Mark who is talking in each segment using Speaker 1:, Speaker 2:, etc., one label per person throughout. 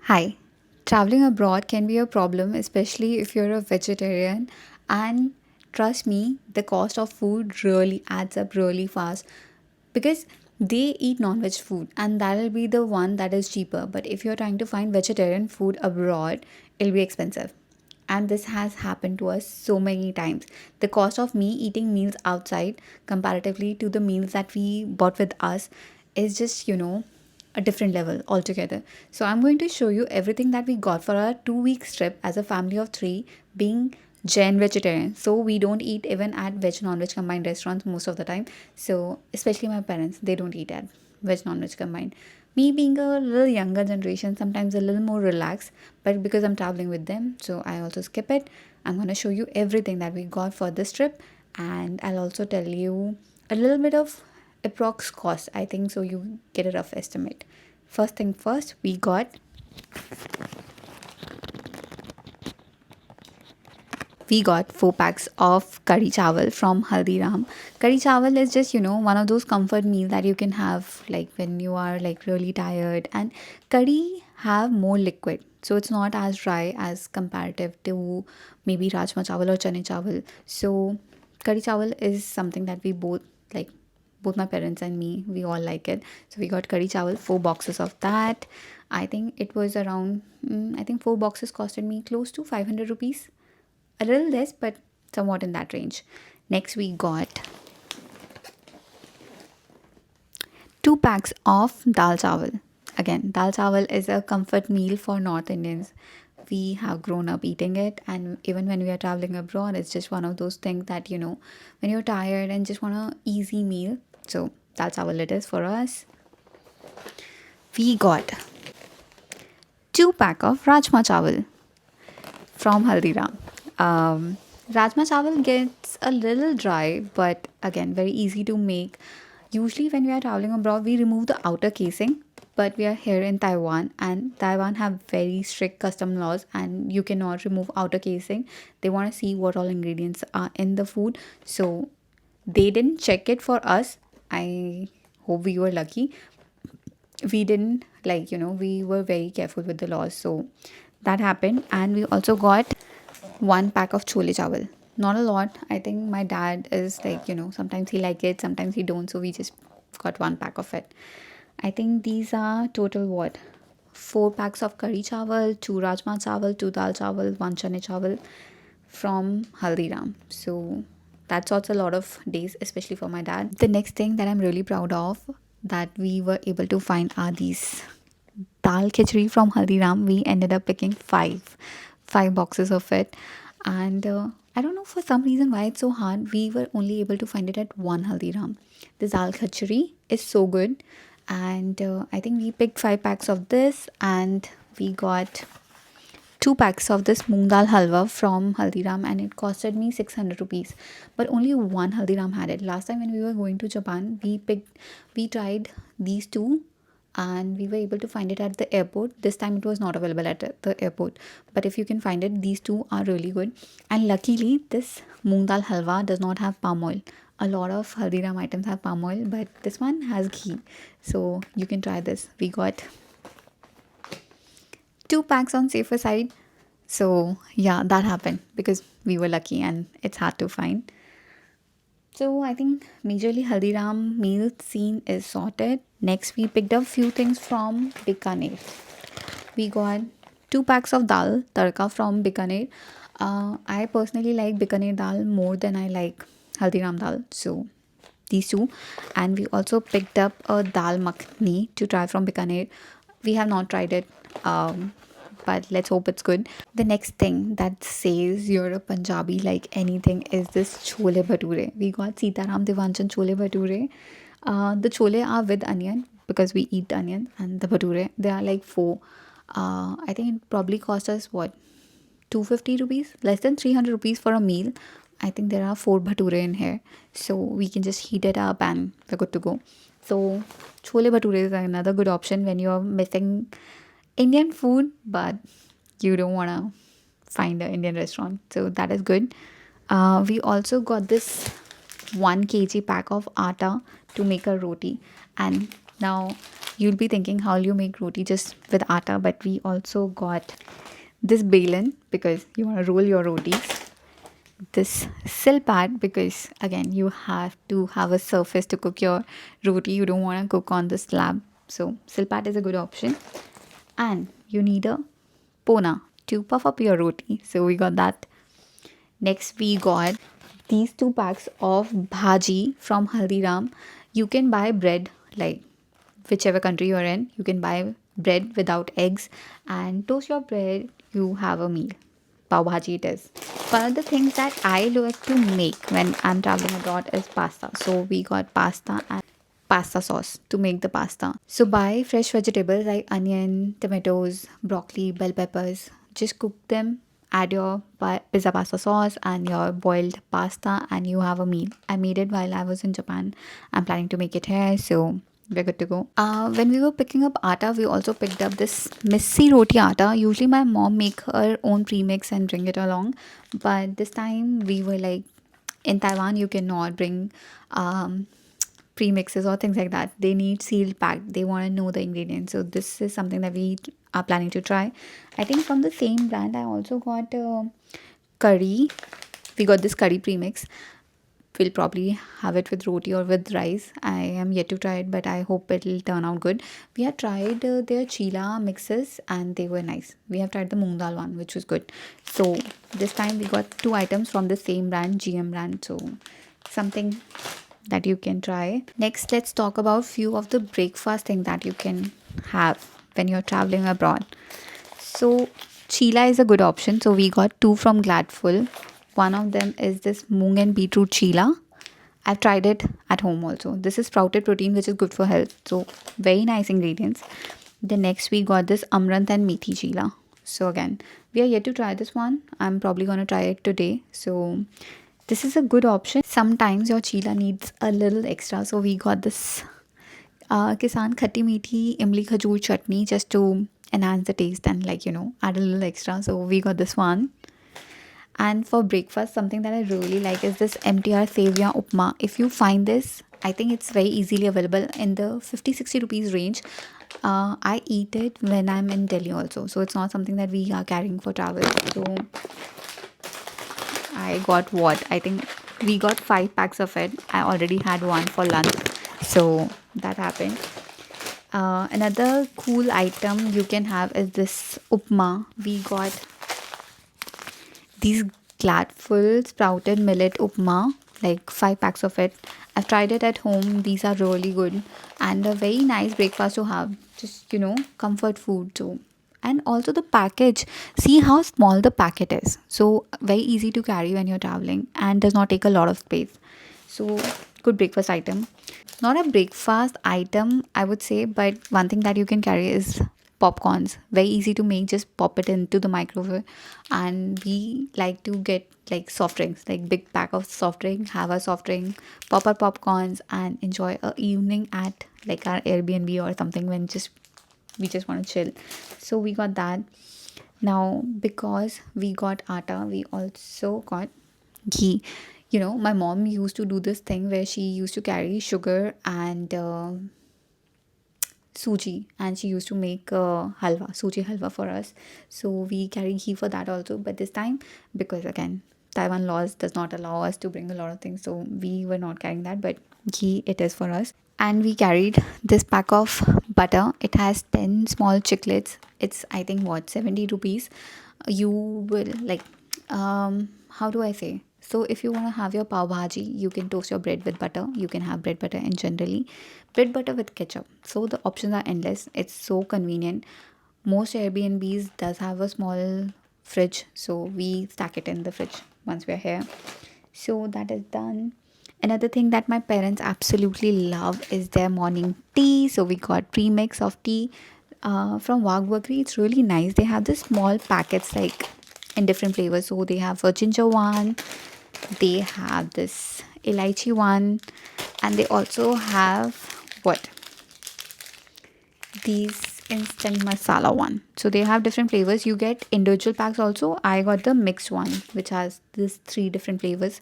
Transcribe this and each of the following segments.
Speaker 1: Hi. Traveling abroad can be a problem, especially if you're a vegetarian. And trust me, the cost of food really adds up really fast because they eat non veg food and that'll be the one that is cheaper. But if you're trying to find vegetarian food abroad, it'll be expensive. And this has happened to us so many times. The cost of me eating meals outside comparatively to the meals that we bought with us is just, a different level altogether. So I'm going to show you everything that we got for our 2 week trip as a family of three, being Gen vegetarian. So we don't eat even at veg non-veg combined restaurants most of the time. So especially my parents, they don't eat at veg non-veg combined. Me being a little younger generation, sometimes a little more relaxed, but because I'm traveling with them, so I also skip it. I'm gonna show you everything that we got for this trip, and I'll also tell you a little bit of approx cost, I think, so you get a rough estimate. First thing first, we got 4 packs of curry chawal from Haldiram. Curry chawal is just, one of those comfort meals that you can have like when you are like really tired. And curry have more liquid. So it's not as dry as comparative to maybe rajma chawal or chane chawal. So curry chawal is something that we both like, both my parents and me, we all like it. So we got curry chawal, 4 boxes of that. I think it was around, I think 4 boxes costed me close to 500 rupees, a little less, but somewhat in that range. Next, we got 2 packs of dal chawal. Again, dal chawal is a comfort meal for North Indians. We have grown up eating it, and even when we are traveling abroad, it's just one of those things that when you're tired and just want a easy meal. So dal chawal it is for us. We got 2 pack of rajma chawal from Haldiram. Rajma chawal gets a little dry, but again, very easy to make. Usually, when we are traveling abroad, we remove the outer casing, but we are here in Taiwan, and Taiwan have very strict custom laws, and you cannot remove outer casing. They want to see what all ingredients are in the food, so they didn't check it for us. I hope we were lucky. We didn't, like, we were very careful with the laws, so that happened. And we also got 1 pack of chole chawal. Not a lot. I think my dad is like, sometimes he like it, sometimes he don't, so we just got 1 pack of it. I think these are total what, 4 packs of curry chawal, 2 rajma chawal, 2 dal chawal, 1 chane chawal from Haldiram. So that's also a lot of days, especially for my dad. The next thing that I'm really proud of that we were able to find are these dal khichdi from Haldiram. We ended up picking five boxes of it, and I don't know, for some reason why it's so hard. We were only able to find it at one Haldiram. This dal khichdi is so good, and I think we picked 5 packs of this, and we got 2 packs of this moong dal halwa from Haldiram, and it costed me 600 rupees. But only one Haldiram had it. Last time when we were going to Japan, we tried these two, and we were able to find it at the airport. This time it was not available at the airport. But if you can find it, these two are really good. And luckily, this moong dal halwa does not have palm oil. A lot of Haldiram items have palm oil, but this one has ghee. So you can try this. We got 2 packs on safer side. So yeah, that happened because we were lucky and it's hard to find. So I think majorly Haldiram meal scene is sorted. Next, we picked up few things from Bikaner. We got 2 packs of dal tadka from Bikaner. I personally like Bikaner dal more than I like Haldiram dal. So these two. And we also picked up a dal makhni to try from Bikaner. We have not tried it, but let's hope it's good. The next thing that says you're a Punjabi like anything is this chole bhature. We got Sitaram Devanchan chole bhature. The chole are with onion because we eat onion, and the bhature, they are like four. I think it probably cost us what, 250 rupees, less than 300 rupees for a meal. I think there are 4 bhature in here, so we can just heat it up and we're good to go. So chole bhature is another good option when you're missing Indian food, but you don't want to find an Indian restaurant. So that is good. We also got this 1 kg pack of atta to make a roti. And now You'll be thinking how you make roti just with atta, but we also got this balan because you want to roll your rotis, this silpat because again you have to have a surface to cook your roti, you don't want to cook on the slab, so silpat is a good option. And you need a pona to puff up your roti, so we got that. Next we got these 2 packs of bhaji from Haldiram. You can buy bread, like whichever country you're in, you can buy bread without eggs and toast your bread, you have a meal. Pav bhaji it is. One of the things that I like to make when I'm traveling abroad is pasta. So we got pasta and pasta sauce to make the pasta. So buy fresh vegetables like onion, tomatoes, broccoli, bell peppers. Just cook them, add your pizza pasta sauce and your boiled pasta, and you have a meal. I made it while I was in Japan. I'm planning to make it here, so we're good to go. When we were picking up atta, we also picked up this missy roti atta. Usually my mom make her own premix and bring it along, but this time we were like, in Taiwan you cannot bring premixes or things like that. They need sealed packed. They want to know the ingredients. So this is something that we are planning to try. I think from the same brand, I also got curry. We got this curry premix. We'll probably have it with roti or with rice. I am yet to try it, but I hope it'll turn out good. We have tried their chila mixes and they were nice. We have tried the moong dal one, which was good. So this time we got 2 items from the same brand, GM brand. So something that you can try. Next, let's talk about few of the breakfast thing that you can have when you're traveling abroad. So chila is a good option. So we got 2 from Gladful. One of them is this moong and beetroot chila. I've tried it at home also. This is sprouted protein which is good for health. So very nice ingredients. The next we got this amaranth and methi chila. So again, we are yet to try this one. I'm probably going to try it today. So this is a good option. Sometimes your chila needs a little extra. So we got this Kisan Khatti Meethi Imli Khajur chutney just to enhance the taste and add a little extra. So we got this one. And for breakfast, something that I really like is this MTR Sevia Upma. If you find this, I think it's very easily available in the 50-60 rupees range. I eat it when I'm in Delhi also. So it's not something that we are carrying for travel. So I got what? I think we got 5 packs of it. I already had one for lunch. So that happened. Another cool item you can have is this upma. We got these Gladful sprouted millet upma, like 5 packs of it. I've tried it at home. These are really good and a very nice breakfast to have. Just comfort food too. And also the package. See how small the packet is. So very easy to carry when you're traveling and does not take a lot of space. So good breakfast item. Not a breakfast item, I would say, but one thing that you can carry is popcorns. Very easy to make, just pop it into the microwave. And we like to get like soft drinks, like big pack of soft drink, have a soft drink, pop our popcorns and enjoy a evening at like our Airbnb or something when we just want to chill. So we got that. Now because we got atta, we also got ghee. My mom used to do this thing where she used to carry sugar and suji, and she used to make halwa, suji halwa for us. So we carry ghee for that also, but this time, because again Taiwan laws does not allow us to bring a lot of things, so we were not carrying that, but ghee it is for us. And we carried this pack of butter. It has 10 small chiclets. It's I think what, 70 rupees. You will like, how do I say, so if you want to have your pav bhaji, you can toast your bread with butter. You can have bread butter and generally bread butter with ketchup. So the options are endless. It's so convenient. Most Airbnbs does have a small fridge, so we stack it in the fridge once we're here. So that is done. Another thing that my parents absolutely love is their morning tea. So we got premix of tea from Wagh Bakri. It's really nice. They have this small packets like in different flavors. So they have a ginger one, they have this elaichi one, and they also have what, these instant masala one. So they have different flavors. You get individual packs also. I got the mixed one which has this 3 different flavors.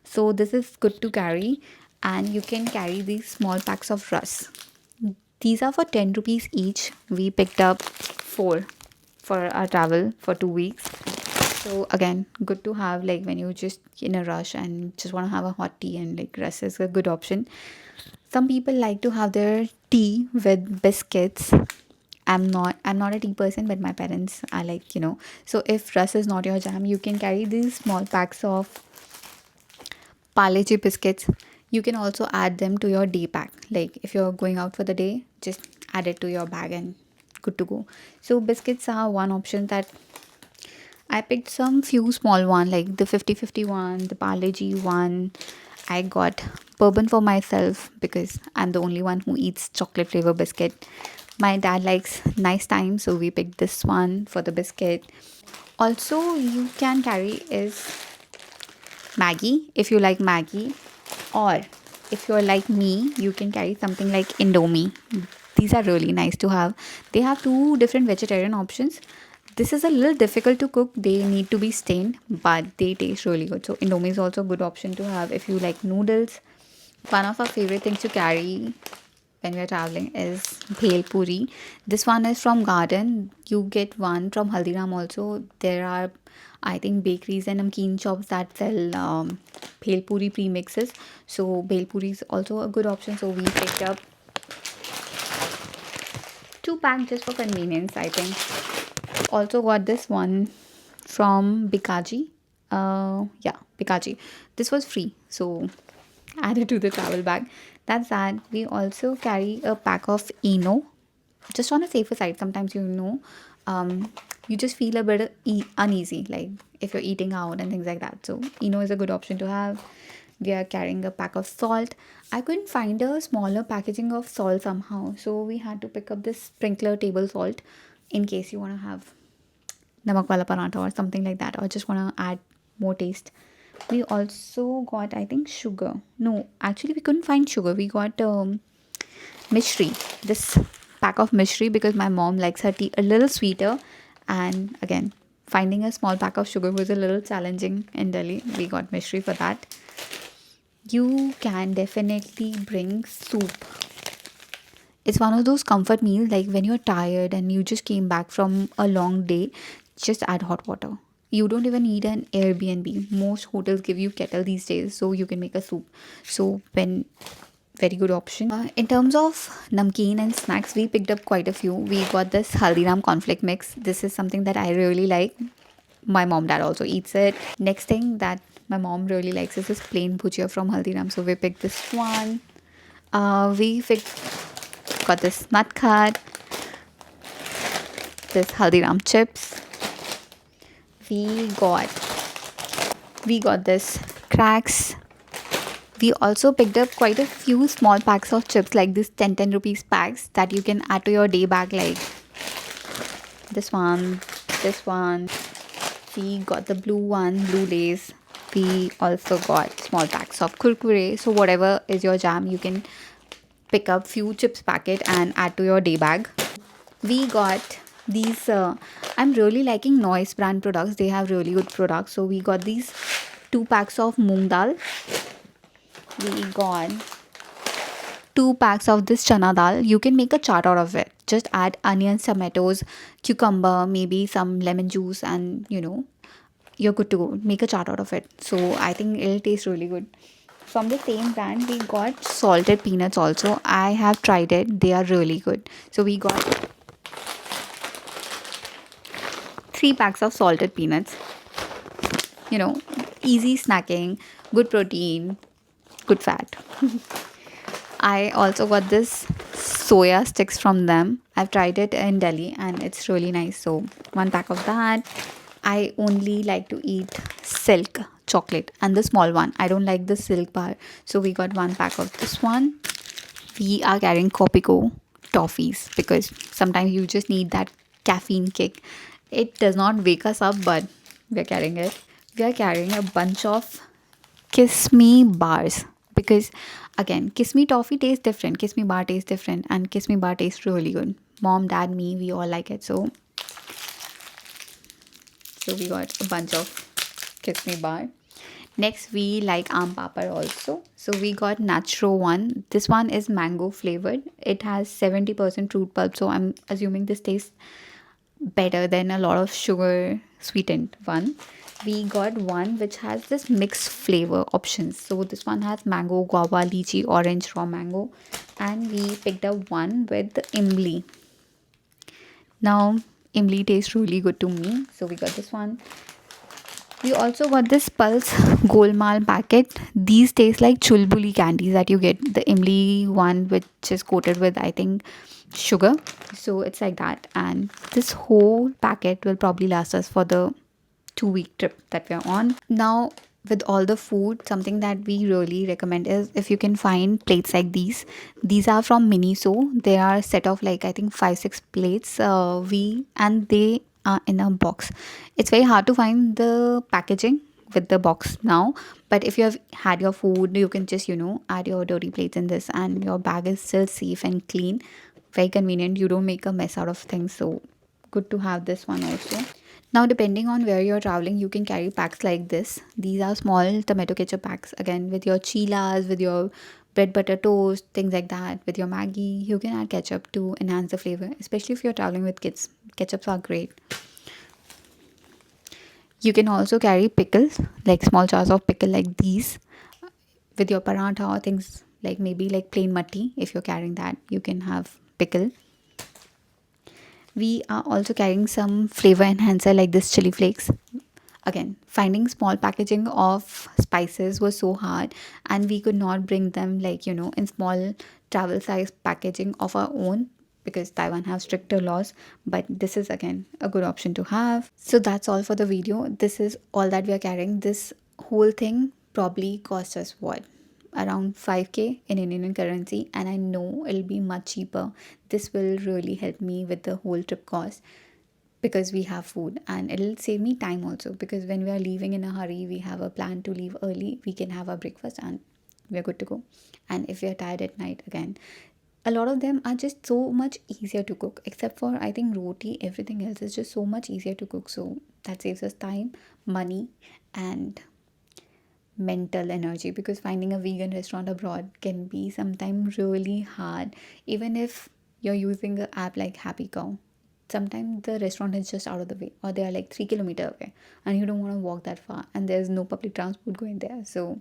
Speaker 1: So this is good to carry, and you can carry these small packs of ras. These are for 10 rupees each. We picked up 4 for our travel for 2 weeks. So again, good to have like when you're just in a rush and just want to have a hot tea, and like Russ is a good option. Some people like to have their tea with biscuits. I'm not a tea person, but my parents are like. So if Russ is not your jam, you can carry these small packs of Parle G biscuits. You can also add them to your day pack. Like if you're going out for the day, just add it to your bag and good to go. So biscuits are one option that I picked some few small one, like the 50/50 one, the Parle G one. I got bourbon for myself because I'm the only one who eats chocolate flavor biscuit. My dad likes nice time, so we picked this one for the biscuit. Also, you can carry is Maggie if you like Maggie, or if you're like me, you can carry something like Indomie. These are really nice to have. They have two different vegetarian options. This is a little difficult to cook. They need to be stained, but they taste really good. So Indomie is also a good option to have if you like noodles. One of our favorite things to carry when we are traveling is bhel puri. This one is from Garden. You get one from Haldiram also. There are, I think, bakeries and namkeen shops that sell bhel puri premixes. So bhel puri is also a good option. So we picked up 2 packs just for convenience, I think. Also got this one from Bikaji. Yeah, Bikaji. This was free, so added to the travel bag. That's that. We also carry a pack of Eno, just on a safer side. Sometimes you just feel a bit uneasy, like if you're eating out and things like that. So Eno is a good option to have. We are carrying a pack of salt. I couldn't find a smaller packaging of salt somehow, so we had to pick up this sprinkler table salt in case you want to have namak wala paratha or something like that, or just want to add more taste. We also got, I think, sugar. No, actually we couldn't find sugar. We got mishri, this pack of mishri, because my mom likes her tea a little sweeter. And again, finding a small pack of sugar was a little challenging in Delhi. We got mishri for that. You can definitely bring soup. It's one of those comfort meals, like when you're tired and you just came back from a long day, just add hot water. You don't even need an Airbnb. Most hotels give you kettle these days, so you can make a soup. So when very good option. In terms of namkeen and snacks, we picked up quite a few. We got this Haldiram conflict mix. This is something that I really like. My mom dad also eats it. Next thing that my mom really likes is this plain bhujia from Haldiram. So we picked this one. Got this nut cut, this Haldiram chips. We got this cracks. We also picked up quite a few small packs of chips, like this 10 rupees packs that you can add to your day bag, like this one, this one. We got the blue one, blue lays. We also got small packs of kurkure. So whatever is your jam, you can pick up few chips packet and add to your day bag. We got these I'm really liking Noise brand products. They have really good products. So we got these 2 packs of moong dal. We got 2 packs of this chana dal. You can make a chaat out of it. Just add onions, tomatoes, cucumber, maybe some lemon juice, and you're good to go. Make a chaat out of it. So I think it'll taste really good. From the same brand, we got salted peanuts also. I have tried it. They are really good. So we got 3 packs of salted peanuts. Easy snacking, good protein, good fat. I also got this soya sticks from them. I've tried it in Delhi and it's really nice. So 1 pack of that. I only like to eat silk chocolate and the small one. I don't like the silk bar. So we got 1 pack of this one. We are carrying Copico toffees because sometimes you just need that caffeine kick. It does not wake us up, but we're carrying it. We are carrying a bunch of Kiss Me bars because again, Kiss Me toffee tastes different, Kiss Me bar tastes different, and Kiss Me bar tastes really good. Mom, dad, me, we all like it. So we got a bunch of Kiss Me bar. Next, we like aam papad also. So we got Natro one. This one is mango flavored. It has 70% fruit pulp. So I'm assuming this tastes better than a lot of sugar sweetened one. We got one which has this mixed flavor options. So this one has mango, guava, lychee, orange, raw mango, and we picked up one with imli. Now imli tastes really good to me, so we got this one. We also got this Pulse Golmaal packet. These taste like chulbuli candies that you get. The Imli one, which is coated with, I think, sugar. So it's like that. And this whole packet will probably last us for the 2 week trip that we're on. Now, with all the food, something that we really recommend is if you can find plates like these are from Miniso. They are a set of like I think 5 6 plates. They are in a box. It's very hard to find the packaging with the box now, but if you have had your food, you can just add your dirty plates in this, and your bag is still safe and clean. Very convenient. You don't make a mess out of things, so good to have this one also. Now, depending on where you're traveling, you can carry packs like this. These are small tomato ketchup packs. Again, with your chilas, with your bread butter toast, things like that. With your Maggie, you can add ketchup to enhance the flavor, especially if you're traveling with kids. Ketchups are great. You can also carry pickles, like small jars of pickle like these, with your paratha or things like maybe like plain matti. If you're carrying that, you can have pickle. We are also carrying some flavor enhancer like this chili flakes. Again, finding small packaging of spices was so hard, and we could not bring them like in small travel size packaging of our own because Taiwan have stricter laws. But this is again a good option to have. So that's all for the video. This is all that we are carrying. This whole thing probably cost us what, around 5k in Indian currency, and I know it'll be much cheaper. This will really help me with the whole trip cost because we have food, and it'll save me time also because when we are leaving in a hurry, we have a plan to leave early, we can have our breakfast and we're good to go. And if we're tired at night, again, a lot of them are just so much easier to cook, except for I think roti. Everything else is just so much easier to cook, so that saves us time, money, and mental energy, because finding a vegan restaurant abroad can be sometimes really hard. Even if you're using an app like Happy Cow, sometimes the restaurant is just out of the way, or they are like 3 kilometers away and you don't want to walk that far, and there's no public transport going there. So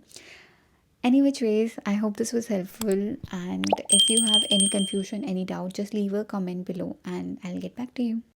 Speaker 1: any which ways, I hope this was helpful, and if you have any confusion, any doubt, just leave a comment below and I'll get back to you.